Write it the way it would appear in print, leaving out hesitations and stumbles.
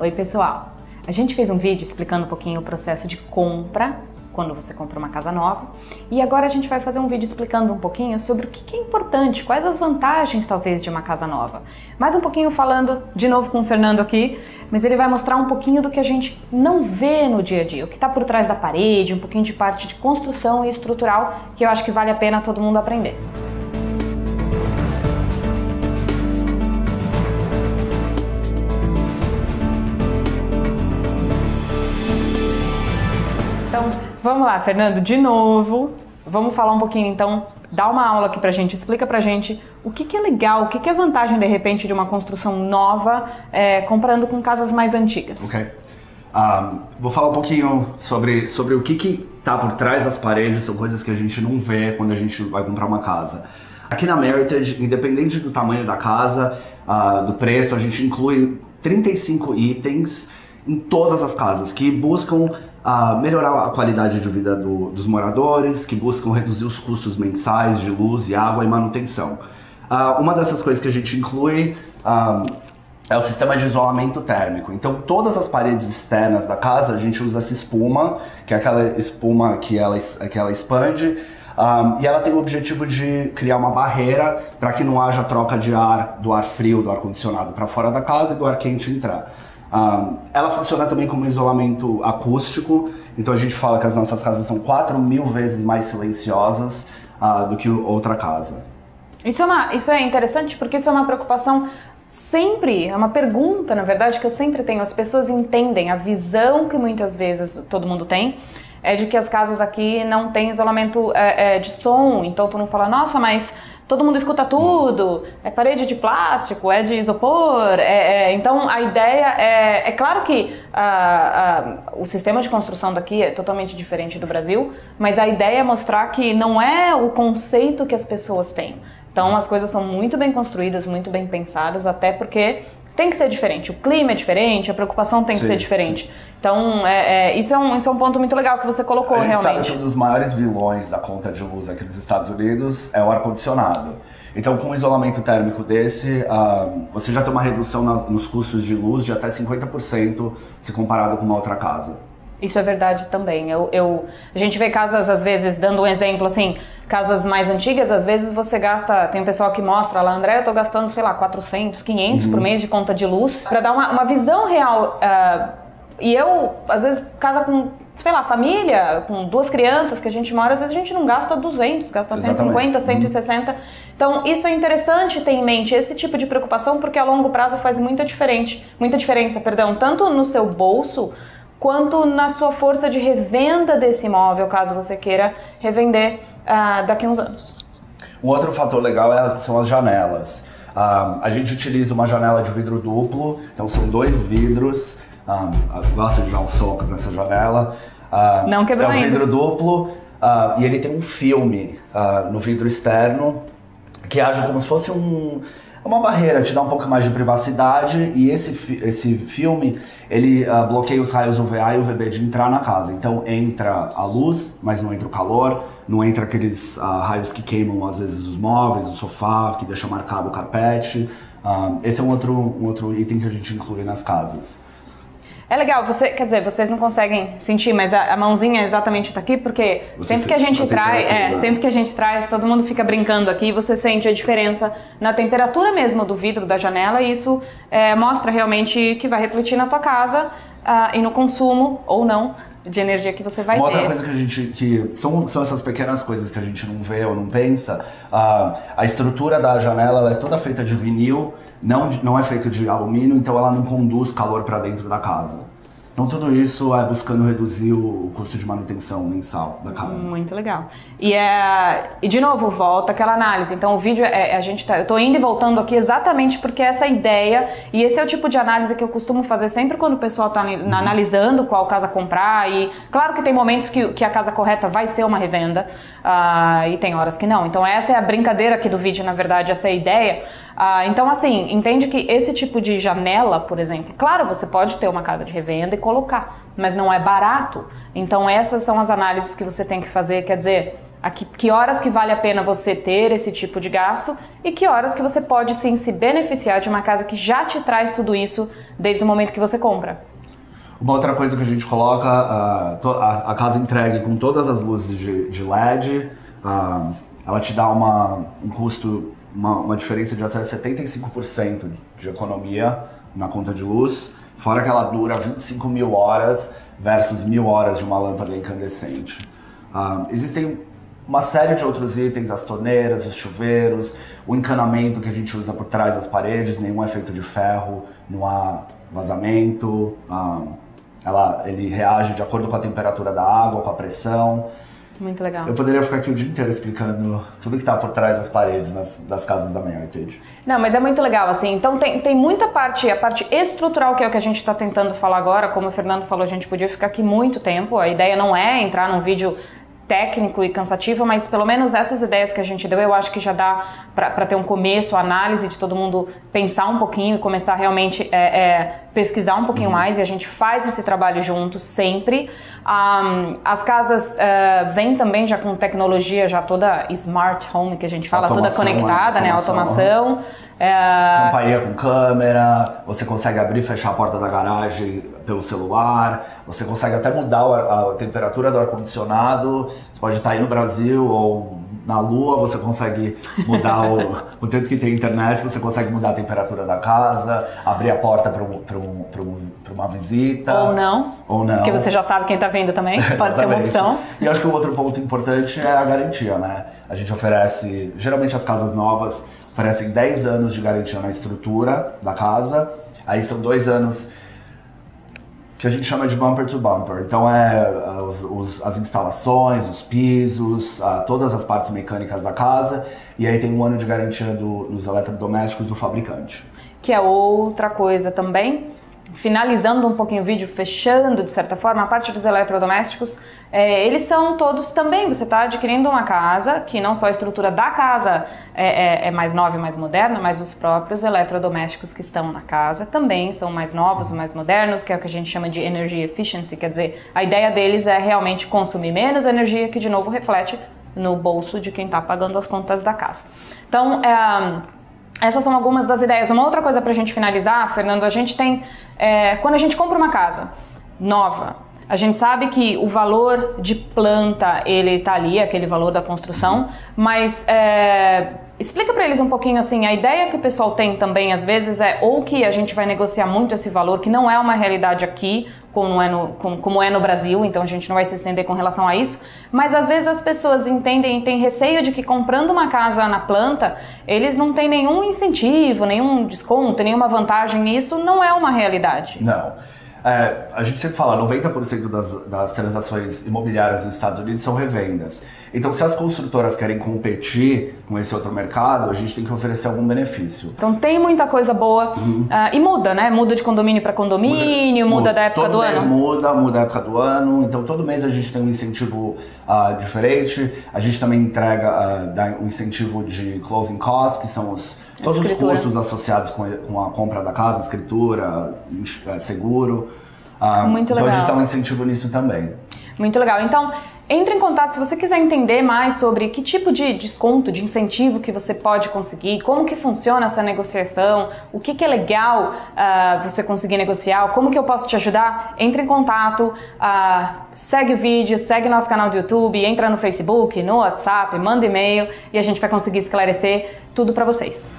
Oi pessoal, a gente fez um vídeo explicando um pouquinho o processo de compra quando você compra uma casa nova e agora a gente vai fazer um vídeo explicando um pouquinho sobre o que é importante, quais as vantagens talvez de uma casa nova. Mais um pouquinho falando de novo com o Fernando aqui, mas ele vai mostrar um pouquinho do que a gente não vê no dia a dia, o que está por trás da parede, um pouquinho de parte de construção e estrutural que eu acho que vale a pena todo mundo aprender. Então, vamos lá, Fernando, de novo, vamos falar um pouquinho, então, dá uma aula aqui pra gente, explica pra gente o que é legal, o que é vantagem, de repente, de uma construção nova, comparando com casas mais antigas. Ok. Vou falar um pouquinho sobre o que tá por trás das paredes, são coisas que a gente não vê quando a gente vai comprar uma casa. Aqui na Meritage, independente do tamanho da casa, do preço, a gente inclui 35 itens em todas as casas que buscam melhorar a qualidade de vida dos moradores, que buscam reduzir os custos mensais de luz e água e manutenção. Uma dessas coisas que a gente inclui é o sistema de isolamento térmico. Então, todas as paredes externas da casa, a gente usa essa espuma, que é aquela espuma que ela expande, e ela tem o objetivo de criar uma barreira para que não haja troca de ar, do ar frio, do ar-condicionado para fora da casa e do ar quente entrar. Ela funciona também como isolamento acústico, então a gente fala que as nossas casas são 4.000 vezes mais silenciosas do que outra casa. Isso é interessante porque isso é uma preocupação sempre, é uma pergunta, na verdade, que eu sempre tenho. As pessoas entendem, a visão que muitas vezes todo mundo tem é de que as casas aqui não têm isolamento de som, então todo mundo fala, nossa, mas todo mundo escuta tudo, é parede de plástico, é de isopor, então a ideia é claro que o sistema de construção daqui é totalmente diferente do Brasil, mas a ideia é mostrar que não é o conceito que as pessoas têm. Então as coisas são muito bem construídas, muito bem pensadas, até porque tem que ser diferente, o clima é diferente, a preocupação tem que ser diferente. Sim. Então, isso é um ponto muito legal que você colocou, realmente. A gente sabe que um dos maiores vilões da conta de luz aqui nos Estados Unidos é o ar-condicionado. Então, com um isolamento térmico desse, você já tem uma redução nos custos de luz de até 50% se comparado com uma outra casa. Isso é verdade também. A gente vê casas, às vezes, dando um exemplo, assim, casas mais antigas, às vezes você gasta, tem um pessoal que mostra lá, André, eu tô gastando, sei lá, 400, 500 por mês de conta de luz, para dar uma visão real. E eu, às vezes, casa com, sei lá, família, com 2 crianças que a gente mora, às vezes a gente não gasta 200, gasta 150, 160. Então, isso é interessante ter em mente, esse tipo de preocupação, porque a longo prazo faz muita diferença, tanto no seu bolso, quanto na sua força de revenda desse imóvel, caso você queira revender daqui a uns anos. Um outro fator legal são as janelas. A gente utiliza uma janela de vidro duplo, então são 2 vidros. Gosto de dar uns socos nessa janela. Não quebrou ainda. É um vidro duplo e ele tem um filme no vidro externo que age como se fosse uma barreira, te dá um pouco mais de privacidade, e esse filme, ele bloqueia os raios UVA e UVB de entrar na casa. Então entra a luz, mas não entra o calor, não entra aqueles raios que queimam às vezes os móveis, o sofá, que deixa marcado o carpete. Esse é um outro item que a gente inclui nas casas. É legal, quer dizer, vocês não conseguem sentir, mas a mãozinha exatamente tá aqui, porque sempre que a gente traz, todo mundo fica brincando aqui, você sente a diferença na temperatura mesmo do vidro da janela, e isso mostra realmente que vai refletir na tua casa e no consumo, ou não, de energia que você vai ter. Uma outra coisa que são essas pequenas coisas que a gente não vê ou não pensa. A estrutura da janela, ela é toda feita de vinil, não é feita de alumínio, então ela não conduz calor para dentro da casa. Então tudo isso é buscando reduzir o custo de manutenção mensal da casa. Muito legal. E de novo, volta aquela análise. Então o vídeo, eu tô indo e voltando aqui exatamente porque essa ideia, e esse é o tipo de análise que eu costumo fazer sempre quando o pessoal tá analisando qual casa comprar, e claro que tem momentos que a casa correta vai ser uma revenda, e tem horas que não. Então essa é a brincadeira aqui do vídeo, na verdade, essa é a ideia. Então assim, entende que esse tipo de janela, por exemplo, claro, você pode ter uma casa de revenda e colocar, mas não é barato. Então essas são as análises que você tem que fazer, quer dizer, Que horas que vale a pena você ter esse tipo de gasto e que horas que você pode sim se beneficiar de uma casa que já te traz tudo isso desde o momento que você compra. Uma outra coisa que a gente coloca, a casa entregue com todas as luzes de LED, ela te dá um custo, uma diferença de até 75% de economia na conta de luz, fora que ela dura 25 mil horas versus 1000 horas de uma lâmpada incandescente. Existem uma série de outros itens, as torneiras, os chuveiros, o encanamento que a gente usa por trás das paredes, nenhum é feito de ferro, não há vazamento, ele reage de acordo com a temperatura da água, com a pressão. Muito legal. Eu poderia ficar aqui o dia inteiro explicando tudo que está por trás das paredes das casas da Meritage. Não, mas é muito legal, assim. Então tem muita parte, a parte estrutural, que é o que a gente está tentando falar agora. Como o Fernando falou, a gente podia ficar aqui muito tempo. A ideia não é entrar num vídeo técnico e cansativo, mas pelo menos essas ideias que a gente deu, eu acho que já dá para ter um começo, análise de todo mundo pensar um pouquinho e começar realmente pesquisar um pouquinho mais, e a gente faz esse trabalho junto sempre. As casas vêm também já com tecnologia já toda smart home, que a gente fala, toda conectada, né? Automação. Campainha com câmera, você consegue abrir e fechar a porta da garagem pelo celular, você consegue até mudar a temperatura do ar-condicionado. Você pode estar aí no Brasil ou na Lua, você consegue mudar o tanto que tem internet, você consegue mudar a temperatura da casa, abrir a porta para uma visita. Ou não. Porque você já sabe quem está vendo também, pode ser uma opção. E acho que o outro ponto importante é a garantia, né? A gente oferece, geralmente as casas novas oferecem 10 anos de garantia na estrutura da casa, aí são 2 anos que a gente chama de bumper to bumper. Então as instalações, os pisos, todas as partes mecânicas da casa, e aí tem 1 ano de garantia nos eletrodomésticos do fabricante. Que é outra coisa também. Finalizando um pouquinho o vídeo, fechando de certa forma, a parte dos eletrodomésticos, eles são todos também, você está adquirindo uma casa que não só a estrutura da casa é mais nova e mais moderna, mas os próprios eletrodomésticos que estão na casa também são mais novos e mais modernos, que é o que a gente chama de energy efficiency, quer dizer, a ideia deles é realmente consumir menos energia, que de novo reflete no bolso de quem está pagando as contas da casa. Então, essas são algumas das ideias. Uma outra coisa pra gente finalizar, Fernando, a gente tem, quando a gente compra uma casa nova, a gente sabe que o valor de planta, ele tá ali, aquele valor da construção, mas explica pra eles um pouquinho assim, a ideia que o pessoal tem também às vezes é ou que a gente vai negociar muito esse valor, que não é uma realidade aqui, como é no Brasil, então a gente não vai se estender com relação a isso, mas às vezes as pessoas entendem e têm receio de que comprando uma casa na planta, eles não têm nenhum incentivo, nenhum desconto, nenhuma vantagem, e isso não é uma realidade. Não. A gente sempre fala, 90% das transações imobiliárias nos Estados Unidos são revendas. Então, se as construtoras querem competir com esse outro mercado, a gente tem que oferecer algum benefício. Então, tem muita coisa boa. E muda, né? Muda de condomínio para condomínio, muda da época do ano. Todo mês muda a época do ano. Então, todo mês a gente tem um incentivo diferente. A gente também entrega um incentivo de closing costs, que são todos os custos associados com a compra da casa, escritura, seguro. Muito legal. Então a gente dá um incentivo nisso também. Muito legal. Então, entre em contato se você quiser entender mais sobre que tipo de desconto, de incentivo que você pode conseguir, como que funciona essa negociação, o que é legal você conseguir negociar, como que eu posso te ajudar, entre em contato, segue o vídeo, segue nosso canal do YouTube, entra no Facebook, no WhatsApp, manda e-mail e a gente vai conseguir esclarecer tudo para vocês.